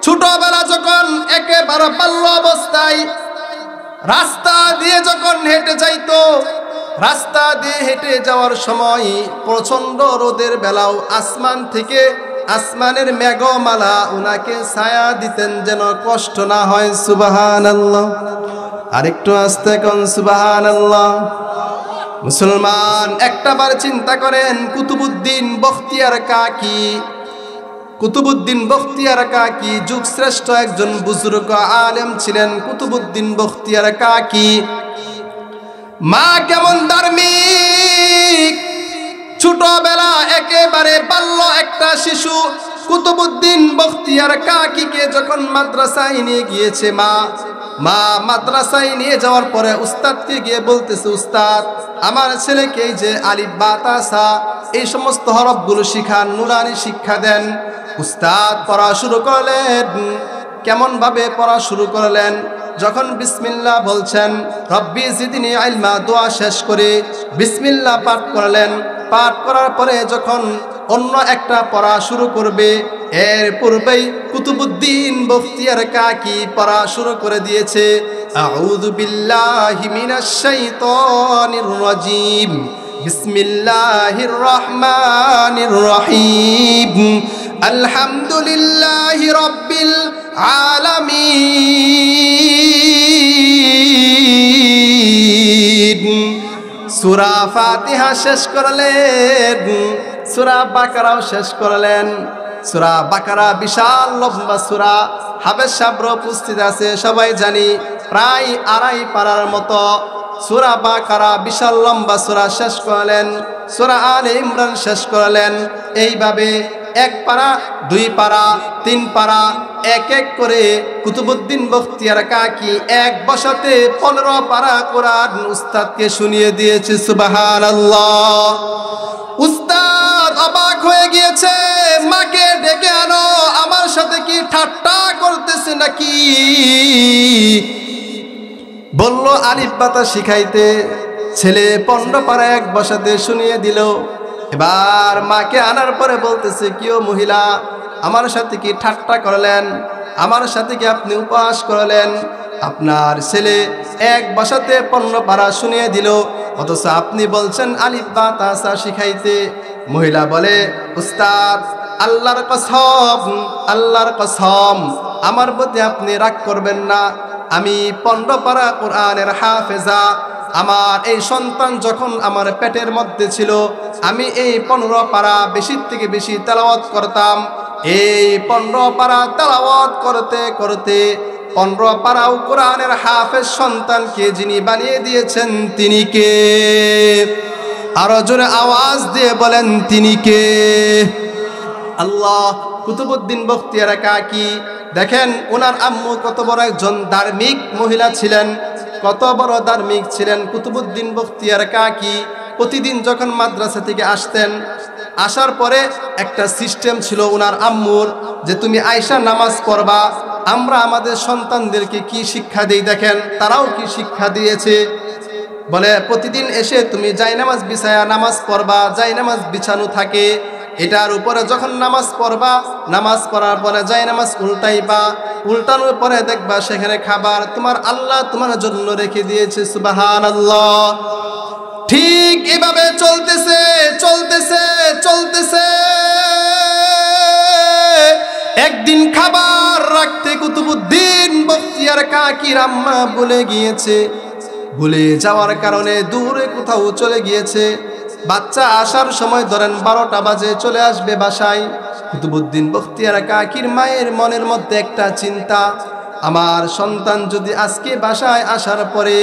S1: ছোটবেলা যখন একেবারে বাল্য অবস্থায় রাস্তা দিয়ে যখন হেঁটে যাইতো, রাস্তা দিয়ে হেঁটে যাওয়ার সময় প্রচন্ড রোদের বেলাও আসমানের মেঘমালা উনাকে ছায়া দিতেন যেন কষ্ট না হয়। সুবহানাল্লাহ, আরেকটু আস্তে কোন সুবহানাল্লাহ। মুসলমান একটাবার চিন্তা করেন, কুতুবউদ্দিন বখতিয়ার কাকি যুগশ্রেষ্ঠ একজন বুজুর্গ আলেম ছিলেন। কুতুবউদ্দিন বখতিয়ার কাকি মা কেমন ধার্মিক, ছোটবেলা একেবারে বাল্য একটা শিশু কুতুবউদ্দিন বখতিয়ার কাকিকে যখন মাদ্রাসায় নিয়ে গিয়েছে, মা মাদ্রাসায় নিয়ে যাওয়ার পরে উস্তাদকে গিয়ে বলতেছে, উস্তাদ আমার ছেলেকে এই যে আলিফ বা তা সা এই সমস্ত হরফগুলো শিখান, নুরানি শিক্ষা দেন। উস্তাদ পড়া শুরু করলেন। কেমন ভাবে পড়া শুরু করলেন? যখন বিসমিল্লাহ বলছেন, রব্বি জিদনি ইলমা দোয়া শেষ করে বিসমিল্লাহ পাঠ করলেন। পাঠ করার পরে যখন অন্য একটা পড়া শুরু করবে, এর পূর্বেই কুতুবউদ্দিন বখতিয়ার কাকি পড়া শুরু করে দিয়েছে, আউযু বিল্লাহি মিনাশ শাইতানির রাজীম, বিসমিল্লাহির রহমানির রহিম, আলহামদুলিল্লাহি রাব্বিল আলামিন। সূরা ফাতিহা শেষ করলেন, সূরা বাকারাও শেষ করলেন। সূরা বাকারা বিশাল লম্বা সূরা, হাফেজ সাহেবরা উপস্থিত আছে, সবাই জানি প্রায় 2.5 পারার মতো। সূরা বাকারা বিশাল লম্বা সূরা শেষ করলেন। সূরা আলে ইমরান শেষ করলেন। এইভাবে 1 পারা 2 পারা 3 পারা এক এক করে কুতুবউদ্দিন বখতিয়ার কাকি এক বসাতে 15 পারা কোরআন উস্তাদকে শুনিয়ে দিয়েছে। সুবহানাল্লাহ। উস্তাদ অবাক হয়ে গিয়েছে, মাকে ডেকে আনো, আমার সাথে কি ঠাট্টা করতেছে নাকি? বলল আলিফ বাতা শিখাইতে। ছেলে 15 পারা এক বসাতে শুনিয়ে দিল। এবার মাকে আনার পরে বলতেছে, কিও মহিলা, আমার সাথে কি ঠাট্টা করলেন? আমার সাথে কি আপনি উপহাস করলেন? আপনার ছেলে এক বসাতে 15 পারা শুনিয়ে দিল, অথচ আপনি বলছেন আলিফ বা তা সা শিখাইতে। মহিলা বলে, উস্তাদ আল্লাহর কসম আমার প্রতি আপনি রাগ করবেন না, আমি 15 পারা কোরআনের হাফেজা। আমার এই সন্তান যখন আমার পেটের মধ্যে ছিল, আমি এই 15 পারা বেশি থেকে বেশি তেলাওয়াত করতাম। এই 15 পারা তেলাওয়াত করতে করতে 15 পারাও কোরআনের হাফেজ সন্তানকে যিনি বানিয়ে দিয়েছেন তিনি কে? আরো জোরে আওয়াজ দিয়ে বলেন, তিনি কে? আল্লাহ। কুতুবউদ্দিন বখতিয়ার কাকি দেখেন ওনার আম্মু কত বড় একজন ধার্মিক মহিলা ছিলেন, কত বড় ধার্মিক ছিলেন। কুতুবউদ্দিন বখতিয়ার কাকি প্রতিদিন যখন মাদ্রাসা থেকে আসতেন, আসার পরে একটা সিস্টেম ছিল ওনার আম্মুর, যে তুমি আয়সা নামাজ পড়বা। আমরা আমাদের সন্তানদেরকে কি শিক্ষা দিই দেখেন, তারাও কি শিক্ষা দিয়েছে। বলে প্রতিদিন এসে তুমি জায়নামাজ বিছায়া নামাজ পড়বা, জায়নামাজ বিছানো থাকে, এটার উপরে যখন নামাজ পড়বা, নামাজ পড়ার পরে জায়নামাজ উল্টাইবা, উল্টানোর পরে দেখবা সেখানে খাবার তোমার আল্লাহ তোমার জন্য রেখে দিয়েছে। সুবহানাল্লাহ। ঠিক এভাবে চলতেছে চলতেছে চলতেছে। একদিন খাবার রাখতে কুতুবউদ্দিন বখতিয়ার কাকির আম্মা ভুলে গিয়েছে। ভুলে যাওয়ার কারণে দূরে কোথাও চলে গিয়েছে। বাচ্চা আসার সময় ধরেন 12টা বাজে চলে আসবে বাসায়। কুতুবউদ্দিন বখতিয়ার কাকির মায়ের মনের মধ্যে একটা চিন্তা, আমার সন্তান যদি আজকে বাসায় আসার পরে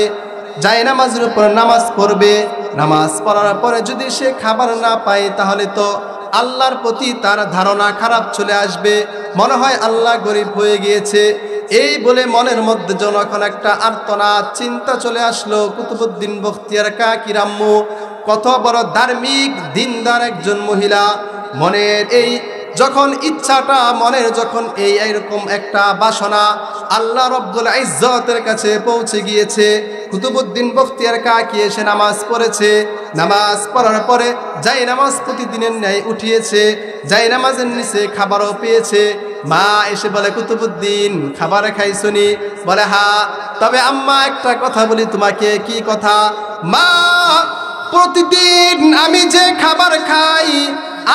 S1: জায়নামাজের উপর নামাজ পড়বে, নামাজ পড়ার পরে যদি সে খাবার না পায়, তাহলে তো আল্লাহর প্রতি তার ধারণা খারাপ চলে আসবে, মনে হয় আল্লাহ গরিব হয়ে গিয়েছে। এই বলে মনের মধ্যে যখন একটা আর্তনাদ চিন্তা চলে আসলো কুতুবউদ্দিন বখতিয়ার কাকির আম্মু, কত বড় ধার্মিক দিনদার একজন মহিলা, মনের এই যখন ইচ্ছাটা, মনের যখন এইরকম একটা বাসনা আল্লাহ রব্বুল ইজ্জতের কাছে পৌঁছে গিয়েছে, কুতুবউদ্দিন বখতিয়ার কাকি এসে নামাজ পড়েছে। নামাজ পড়ার পরে জায়নামাজ প্রতিদিনের ন্যায় উঠিয়েছে, জায়নামাজের নিচে খাবারও পেয়েছে। মা এসে বলে, কুতুবউদ্দিন খাবার খাইছনি? বলে হ্যাঁ। তবে আম্মা একটা কথা বলি তোমাকে। কি কথা? মা, প্রতিদিন আমি যে খাবার খাই,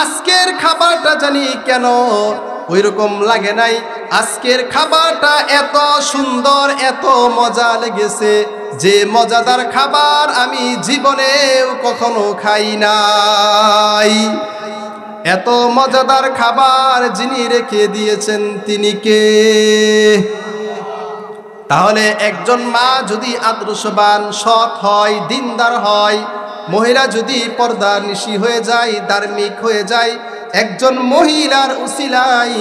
S1: আজকের খাবারটা জানি কেন ওই রকম লাগে নাই। আজকের খাবারটা এত সুন্দর, এত মজা লেগেছে, যে মজাদার খাবার আমি জীবনেও কখনো খাই নাই। এত মজাদার খাবার যিনি রেখে দিয়েছেন তিনি কে? তাহলে একজন মা যদি আদর্শবান, সৎ হয়, দিনদার হয়, মহিলা যদি পর্দানিশী হয়ে যায়, ধার্মিক হয়ে যায়, একজন মহিলার উসিলায়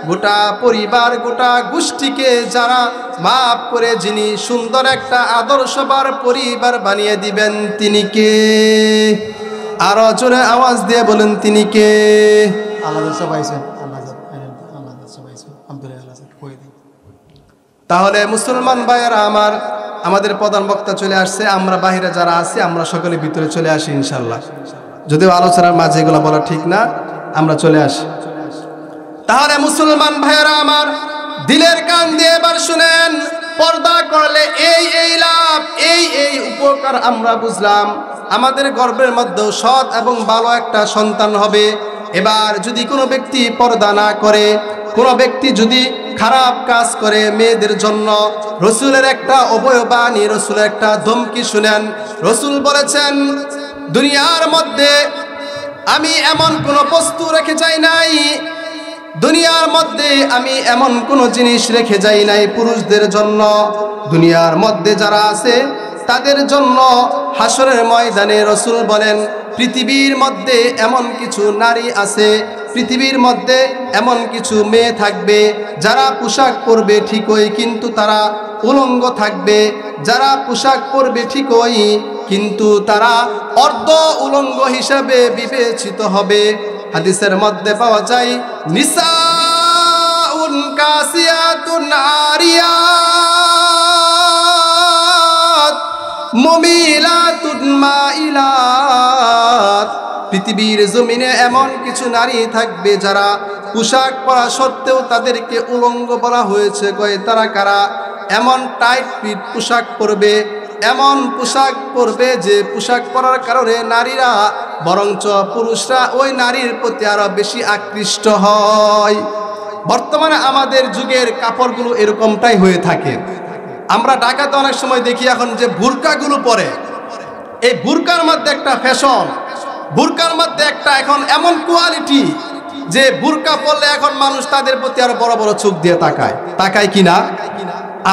S1: গোটা পরিবার, গোটা গোষ্ঠীকে যারা মাফ করে যিনি সুন্দর একটা আদর্শবান পরিবার বানিয়ে দিবেন, তিনি কে? আরো জোরে আওয়াজ দিয়ে বলেন, তিনি কে? তাহলে মুসলমান ভাইয়েরা আমার, আমাদের প্রধান বক্তা চলে আসছে, আমরা বাহিরে যারা আছি আমরা সকলে ভিতরে চলে আসি ইনশাল্লাহ। যদিও আলোচনার মাঝে এগুলো বলা ঠিক না, আমরা চলে আসি। তাহলে মুসলমান ভাইয়েরা আমার, দিলের কান দিয়ে এবার শুনেন, পর্দা করলে এই লাভ, এই উপকার আমরা বুঝলাম। আমাদের গর্বের মধ্যেও সৎ এবং ভালো একটা সন্তান হবে। এবার যদি কোনো ব্যক্তি পর্দা না করে, কোনো ব্যক্তি যদি খারাপ কাজ করে মেয়েদের জন্য, রসুলের একটা অবয়বাণী, রসুলের একটা ধমকি শুনেন। রসুল বলেছেন, দুনিয়ার মধ্যে আমি এমন কোনো বস্তু রেখে যাই নাই, দুনিয়ার মধ্যে আমি এমন কোনো জিনিস রেখে যাই নাই পুরুষদের জন্য। দুনিয়ার মধ্যে যারা আছে তাদের জন্য হাসরের ময়দানে রসুল বলেন, পৃথিবীর মধ্যে এমন কিছু নারী আছে, পৃথিবীর মধ্যে এমন কিছু মেয়ে থাকবে যারা পোশাক পরবে ঠিকই, কিন্তু তারা উলঙ্গ থাকবে। যারা পোশাক পরবে ঠিকই, কিন্তু তারা অর্ধ উলঙ্গ হিসাবে বিবেচিত হবে। হাদিসের মধ্যে পাওয়া যায়, নিসাউন কাসিয়াতুন আরিয়াত মুমিলাতুন মাইলাত। পৃথিবীর জমিনে এমন কিছু নারী থাকবে যারা পোশাক পরা সত্ত্বেও তাদেরকে উলঙ্গ বলা হয়েছে। কয় তারা কারা? এমন টাইট ফিট পোশাক পরবে, এমন পোশাক পরবে যে পোশাক পরার কারণে নারীরা বরঞ্চ পুরুষরা ওই নারীর প্রতি আরো বেশি আকৃষ্ট হয়। বর্তমানে আমাদের যুগের কাপড়গুলো এরকমটাই হয়ে থাকে। আমরা ঢাকাতে অনেক সময় দেখি এখন যে বুরকাগুলো পরে, এই বুরকার মধ্যে একটা ফ্যাশন, বুরকার মধ্যে একটা এখন এমন কোয়ালিটি যে বুরকা পরলে এখন মানুষ তাদের প্রতি আরো বড় বড় চোখ দিয়ে তাকায় কিনা?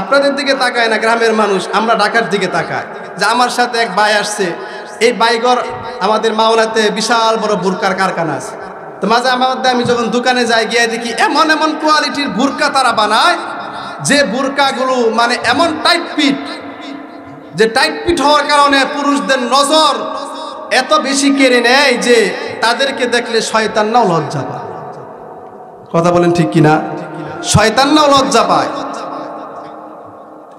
S1: আপনাদের দিকে তাকায় না গ্রামের মানুষ, আমরা ঢাকার দিকে তাকাই। যে আমার সাথে এক ভাই আসছে, এই বাইগর আমাদের মাওনাতে বিশাল বড় বুরকার কারখানা আছে। তো মাঝে মধ্যে আমি যখন দোকানে যাই গিয়ে দেখি এমন এমন কোয়ালিটির বুরকা তারা বানায়, যে বুরকাগুলো মানে এমন টাইট ফিট, যে টাইট ফিট হওয়ার কারণে পুরুষদের নজর এত বেশি কেড়ে নেয় যে তাদেরকে দেখলে শয়তানরাও লজ্জা পায়। কথা বলেন ঠিক কিনা? শয়তানরাও লজ্জা পায়।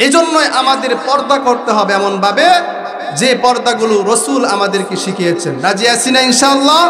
S1: এই জন্যই আমাদের পর্দা করতে হবে এমন ভাবে যে পর্দাগুলো রাসূল আমাদেরকে শিখিয়েছেন। রাজি আছি না ইনশাআল্লাহ?